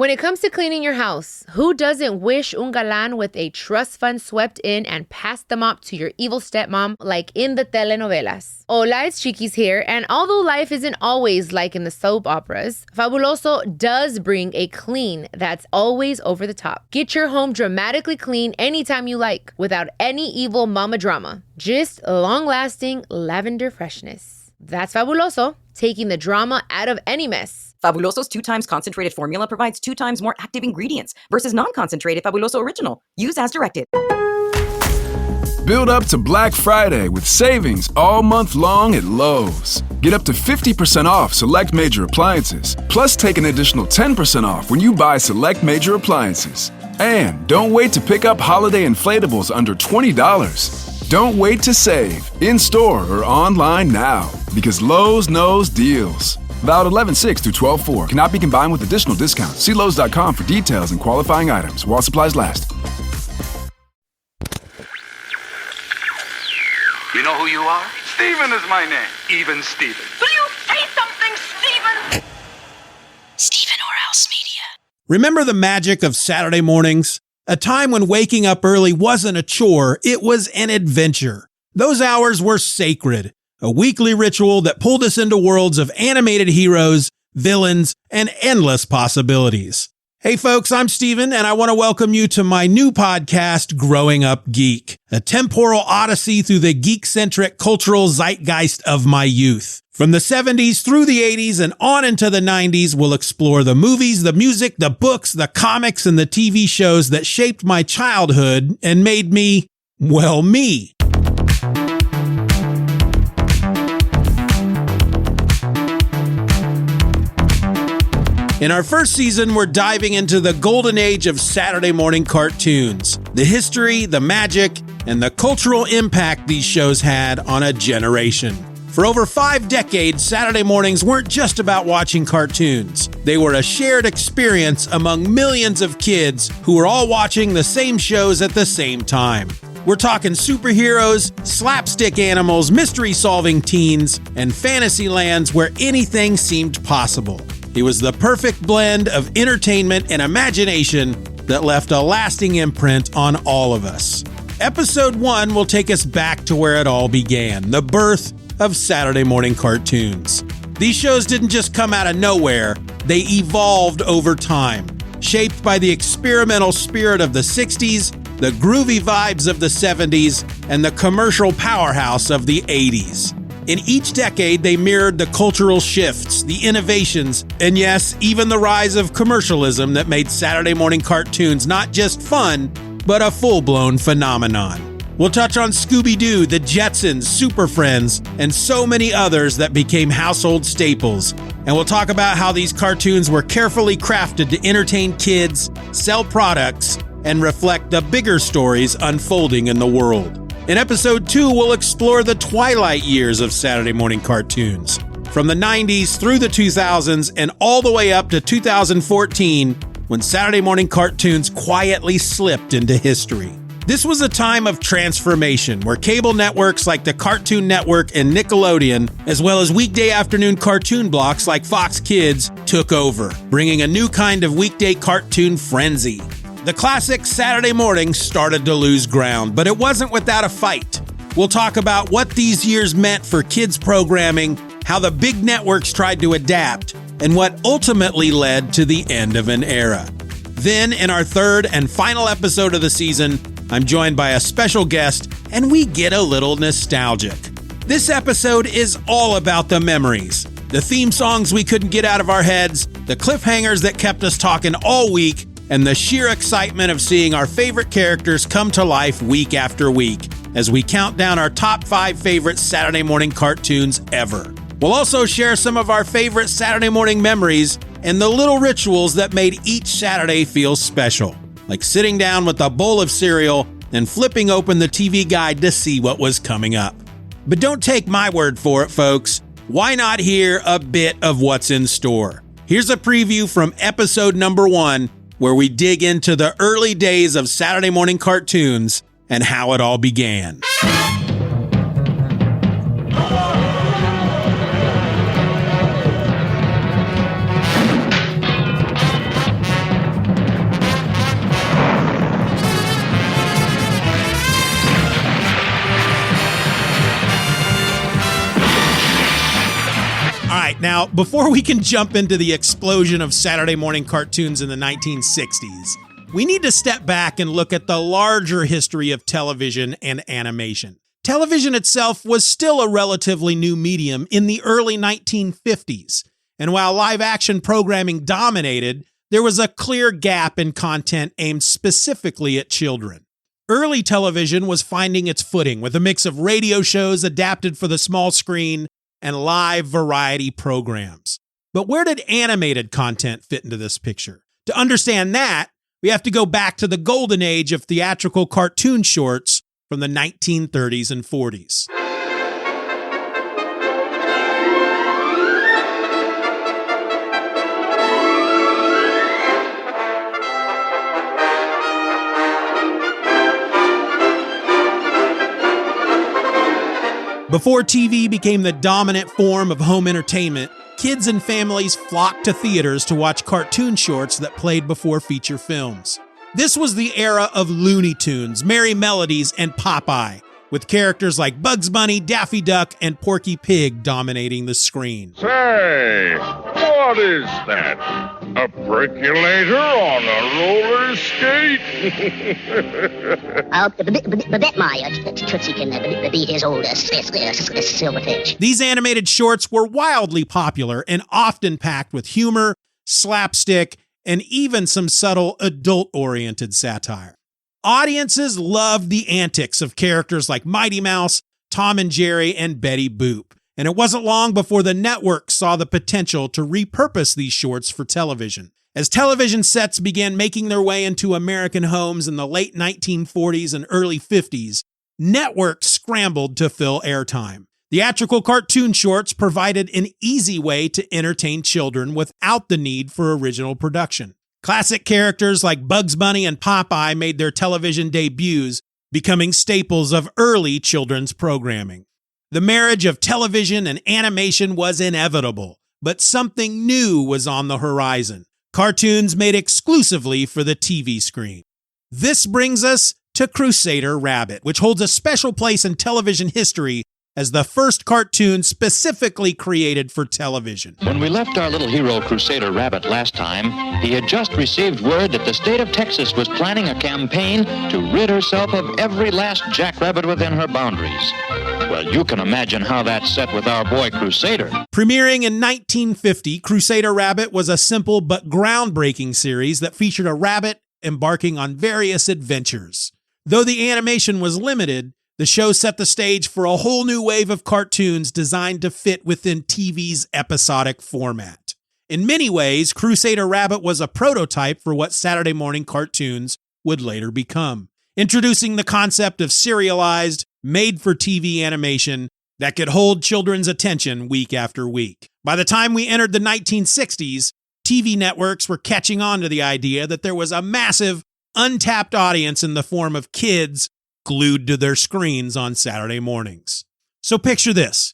When it comes to cleaning your house, who doesn't wish un galán with a trust fund swept in and passed the mop to your evil stepmom like in the telenovelas? Hola, it's Chiquis here, and although life isn't always like in the soap operas, Fabuloso does bring a clean that's always over the top. Get your home dramatically clean anytime you like, without any evil mama drama. Just long-lasting lavender freshness. That's Fabuloso, taking the drama out of any mess. Fabuloso's 2x concentrated formula provides 2 times more active ingredients versus non-concentrated Fabuloso Original. Use as directed. Build up to Black Friday with savings all month long at Lowe's. Get up to 50% off select major appliances, plus take an additional 10% off when you buy select major appliances. And don't wait to pick up holiday inflatables under $20. Don't wait to save, in-store or online now, because Lowe's knows deals. Valid 11/6 through 12/4. Cannot be combined with additional discounts. See Lowe's.com for details and qualifying items while supplies last. You know who you are? Steven is my name. Even Steven. Will you say something, Steven? Steeven Orr House Media. Remember the magic of Saturday mornings? A time when waking up early wasn't a chore, it was an adventure. Those hours were sacred. A weekly ritual that pulled us into worlds of animated heroes, villains, and endless possibilities. Hey folks, I'm Steven, and I want to welcome you to my new podcast, Growing Up Geek, a temporal odyssey through the geek-centric cultural zeitgeist of my youth. From the 70s through the 80s and on into the 90s, we'll explore the movies, the music, the books, the comics, and the TV shows that shaped my childhood and made me, well, me. In our first season, we're diving into the golden age of Saturday morning cartoons, the history, the magic, and the cultural impact these shows had on a generation. For over 5 decades, Saturday mornings weren't just about watching cartoons. They were a shared experience among millions of kids who were all watching the same shows at the same time. We're talking superheroes, slapstick animals, mystery-solving teens, and fantasy lands where anything seemed possible. It was the perfect blend of entertainment and imagination that left a lasting imprint on all of us. Episode 1 will take us back to where it all began, the birth of Saturday morning cartoons. These shows didn't just come out of nowhere, they evolved over time, shaped by the experimental spirit of the 60s, the groovy vibes of the 70s, and the commercial powerhouse of the 80s. In each decade, they mirrored the cultural shifts, the innovations, and yes, even the rise of commercialism that made Saturday morning cartoons not just fun, but a full-blown phenomenon. We'll touch on Scooby-Doo, the Jetsons, Super Friends, and so many others that became household staples. And we'll talk about how these cartoons were carefully crafted to entertain kids, sell products, and reflect the bigger stories unfolding in the world. In episode 2, we'll explore the twilight years of Saturday morning cartoons, from the 90s through the 2000s and all the way up to 2014, when Saturday morning cartoons quietly slipped into history. This was a time of transformation where cable networks like the Cartoon Network and Nickelodeon, as well as weekday afternoon cartoon blocks like Fox Kids, took over, bringing a new kind of weekday cartoon frenzy. The classic Saturday morning started to lose ground, but it wasn't without a fight. We'll talk about what these years meant for kids programming, how the big networks tried to adapt, and what ultimately led to the end of an era. Then, in our third and final episode of the season, I'm joined by a special guest, and we get a little nostalgic. This episode is all about the memories, the theme songs we couldn't get out of our heads, the cliffhangers that kept us talking all week, and the sheer excitement of seeing our favorite characters come to life week after week as we count down our top 5 favorite Saturday morning cartoons ever. We'll also share some of our favorite Saturday morning memories and the little rituals that made each Saturday feel special, like sitting down with a bowl of cereal and flipping open the TV guide to see what was coming up. But don't take my word for it, folks. Why not hear a bit of what's in store? Here's a preview from episode number 1, where we dig into the early days of Saturday morning cartoons and how it all began. Now, before we can jump into the explosion of Saturday morning cartoons in the 1960s, we need to step back and look at the larger history of television and animation. Television itself was still a relatively new medium in the early 1950s, and while live-action programming dominated, there was a clear gap in content aimed specifically at children. Early television was finding its footing with a mix of radio shows adapted for the small screen and live variety programs. But where did animated content fit into this picture? To understand that, we have to go back to the golden age of theatrical cartoon shorts from the 1930s and 40s. Before TV became the dominant form of home entertainment, kids and families flocked to theaters to watch cartoon shorts that played before feature films. This was the era of Looney Tunes, Merry Melodies, and Popeye, with characters like Bugs Bunny, Daffy Duck, and Porky Pig dominating the screen. Say, what is that? A percolator on a roller skate? Bet my Tootsie can beat his old silverfish. These animated shorts were wildly popular and often packed with humor, slapstick, and even some subtle adult-oriented satire. Audiences loved the antics of characters like Mighty Mouse, Tom and Jerry, and Betty Boop. And it wasn't long before the network saw the potential to repurpose these shorts for television. As television sets began making their way into American homes in the late 1940s and early 50s, networks scrambled to fill airtime. Theatrical cartoon shorts provided an easy way to entertain children without the need for original production. Classic characters like Bugs Bunny and Popeye made their television debuts, becoming staples of early children's programming. The marriage of television and animation was inevitable, but something new was on the horizon. Cartoons made exclusively for the TV screen. This brings us to Crusader Rabbit, which holds a special place in television history as the first cartoon specifically created for television. When we left our little hero Crusader Rabbit last time, he had just received word that the state of Texas was planning a campaign to rid herself of every last jackrabbit within her boundaries. Well, you can imagine how that set with our boy Crusader. Premiering in 1950, Crusader Rabbit was a simple but groundbreaking series that featured a rabbit embarking on various adventures. Though the animation was limited, the show set the stage for a whole new wave of cartoons designed to fit within TV's episodic format. In many ways, Crusader Rabbit was a prototype for what Saturday morning cartoons would later become, introducing the concept of serialized, made-for-TV animation that could hold children's attention week after week. By the time we entered the 1960s, TV networks were catching on to the idea that there was a massive, untapped audience in the form of kids glued to their screens on Saturday mornings. So picture this.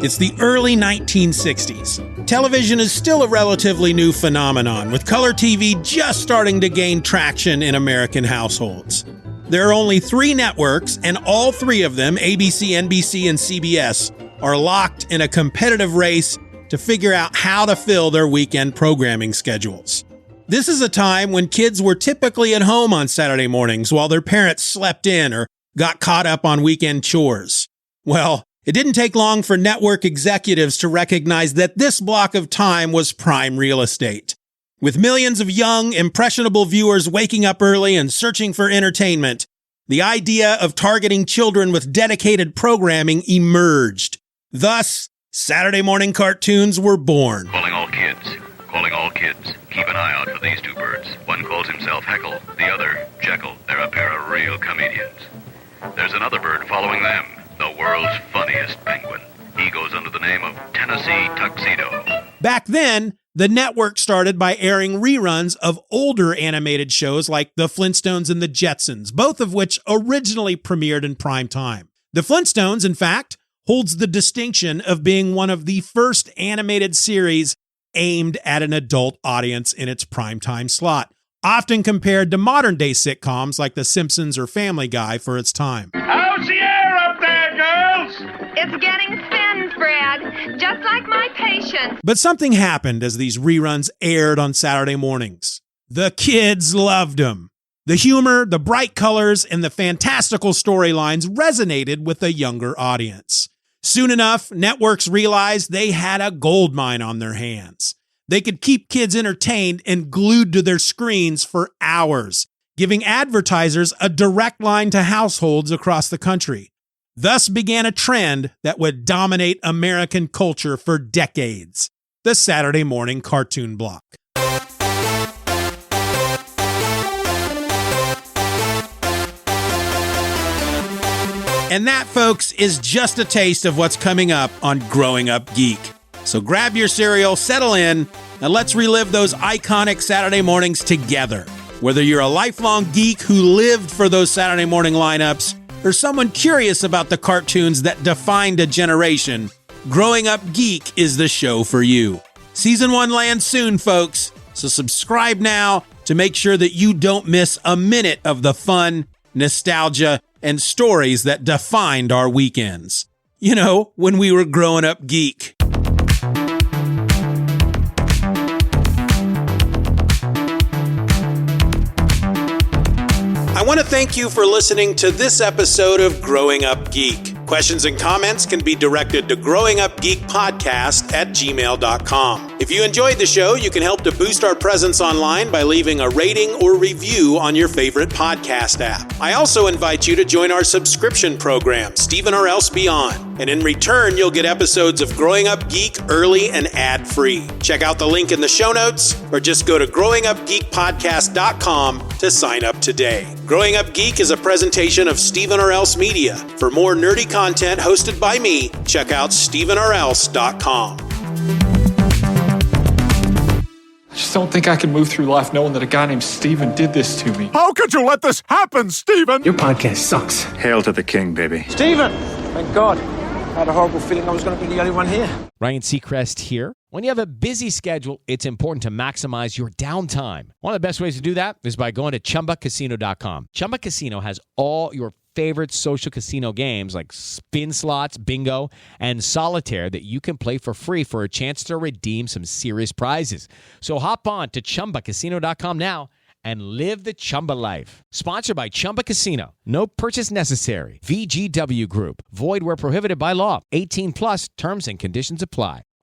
It's the early 1960s. Television is still a relatively new phenomenon, with color TV just starting to gain traction in American households. There are only 3 networks, and all 3 of them, ABC, NBC, and CBS, are locked in a competitive race to figure out how to fill their weekend programming schedules. This is a time when kids were typically at home on Saturday mornings while their parents slept in or got caught up on weekend chores. Well, it didn't take long for network executives to recognize that this block of time was prime real estate. With millions of young, impressionable viewers waking up early and searching for entertainment, the idea of targeting children with dedicated programming emerged. Thus, Saturday morning cartoons were born. Calling all kids. Calling all kids. Keep an eye out for these 2 birds. One calls himself Heckle, the other Jekyll. They're a pair of real comedians. There's another bird following them, the world's funniest penguin. He goes under the name of Tennessee Tuxedo. Back then, the network started by airing reruns of older animated shows like The Flintstones and The Jetsons, both of which originally premiered in prime time. The Flintstones, in fact, holds the distinction of being one of the first animated series aimed at an adult audience in its primetime slot. often compared to modern-day sitcoms like The Simpsons or Family Guy for its time. How's the air up there, girls? It's getting thin, Fred, just like my patient. But something happened as these reruns aired on Saturday mornings. The kids loved them. The humor, the bright colors, and the fantastical storylines resonated with a younger audience. Soon enough, networks realized they had a goldmine on their hands. They could keep kids entertained and glued to their screens for hours, giving advertisers a direct line to households across the country. Thus began a trend that would dominate American culture for decades: the Saturday morning cartoon block. And that, folks, is just a taste of what's coming up on Growing Up Geek. So grab your cereal, settle in, and let's relive those iconic Saturday mornings together. Whether you're a lifelong geek who lived for those Saturday morning lineups, or someone curious about the cartoons that defined a generation, Growing Up Geek is the show for you. Season 1 lands soon, folks, so subscribe now to make sure that you don't miss a minute of the fun, nostalgia, and stories that defined our weekends. You know, when we were growing up geek. I want to thank you for listening to this episode of Growing Up Geek. Questions and comments can be directed to growingupgeekpodcast@gmail.com. If you enjoyed the show, you can help to boost our presence online by leaving a rating or review on your favorite podcast app. I also invite you to join our subscription program, Steeven or Else Beyond. And in return, you'll get episodes of Growing Up Geek early and ad-free. Check out the link in the show notes, or just go to growingupgeekpodcast.com to sign up today. Growing Up Geek is a presentation of Steeven or Else Media. For more nerdy content hosted by me, check out stevenorelse.com. I just don't think I can move through life knowing that a guy named Steven did this to me. How could you let this happen, Steven? Your podcast sucks. Hail to the king, baby. Steven! Thank God. I had a horrible feeling I was going to be the only one here. Ryan Seacrest here. When you have a busy schedule, it's important to maximize your downtime. One of the best ways to do that is by going to ChumbaCasino.com. Chumba Casino has all your favorite social casino games like spin slots, bingo, and solitaire that you can play for free for a chance to redeem some serious prizes. So hop on to ChumbaCasino.com now and live the Chumba life. Sponsored by Chumba Casino. No purchase necessary. VGW Group. Void where prohibited by law. 18 plus terms and conditions apply.